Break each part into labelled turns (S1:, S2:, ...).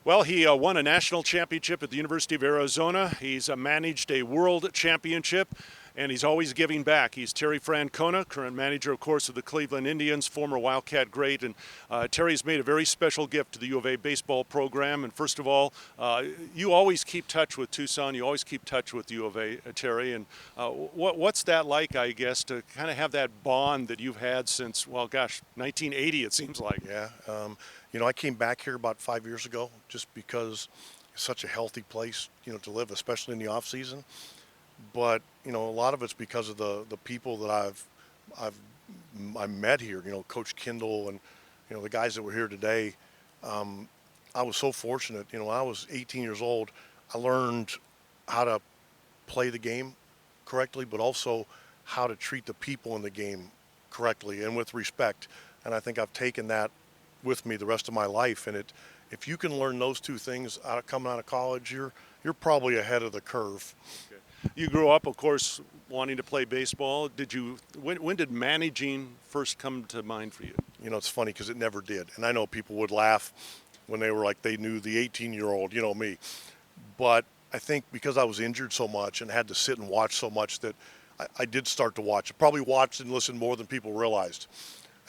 S1: Well, he won a national championship at the University of Arizona. He's managed a world championship, and he's always giving back. He's Terry Francona, current manager, of course, of the Cleveland Indians, former Wildcat great. And Terry's made a very special gift to the U of A baseball program. And first of all, you always keep touch with Tucson. You always keep touch with U of A, Terry. And what's that like, I guess, to kind of have that bond that you've had since, well, gosh, 1980, it seems like.
S2: Yeah. I came back here about 5 years ago just because it's such a healthy place, to live, especially in the off season. But, a lot of it's because of the people that I met here, Coach Kindle and, the guys that were here today. I was so fortunate, when I was 18 years old, I learned how to play the game correctly, but also how to treat the people in the game correctly and with respect. And I think I've taken that with me the rest of my life. And if you can learn those two things coming out of college, you're probably ahead of the curve.
S1: Okay. You grew up, of course, wanting to play baseball. When did managing first come to mind for you?
S2: It's funny because it never did. And I know people would laugh when they were like they knew the 18-year-old, me. But I think because I was injured so much and had to sit and watch so much that I did start to watch. I probably watched and listened more than people realized.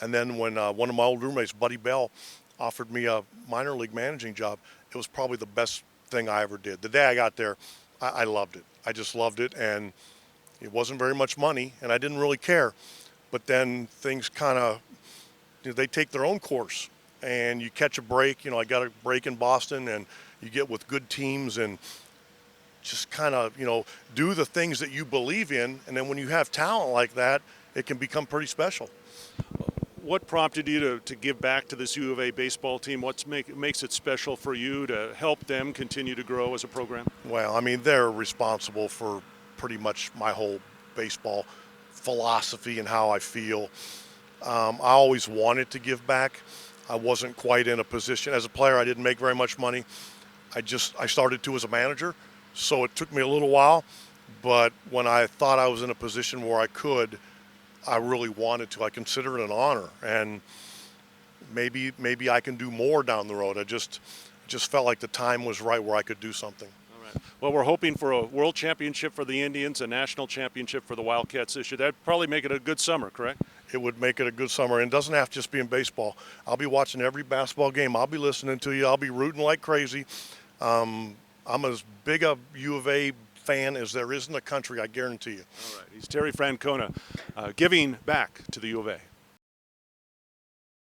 S2: And then when one of my old roommates, Buddy Bell, offered me a minor league managing job, it was probably the best thing I ever did. The day I got there, I loved it. I just loved it, and it wasn't very much money, and I didn't really care. But then things kind of, they take their own course, and you catch a break. I got a break in Boston, and you get with good teams and just kind of, do the things that you believe in. And then when you have talent like that, it can become pretty special.
S1: What prompted you to give back to this U of A baseball team? What makes it special for you to help them continue to grow as a program?
S2: Well, they're responsible for pretty much my whole baseball philosophy and how I feel. I always wanted to give back. I wasn't quite in a position. As a player, I didn't make very much money. I started to as a manager, so it took me a little while. But when I thought I was in a position where I could, I really wanted to. I consider it an honor, and maybe I can do more down the road. I just felt like the time was right where I could do something.
S1: All right. Well, we're hoping for a world championship for the Indians, a national championship for the Wildcats this year. That'd probably make it a good summer, correct?
S2: It would make it a good summer, and it doesn't have to just be in baseball. I'll be watching every basketball game. I'll be listening to you. I'll be rooting like crazy. I'm as big a U of A fan as there is in the country, I guarantee you.
S1: All right. He's Terry Francona, giving back to the U of A.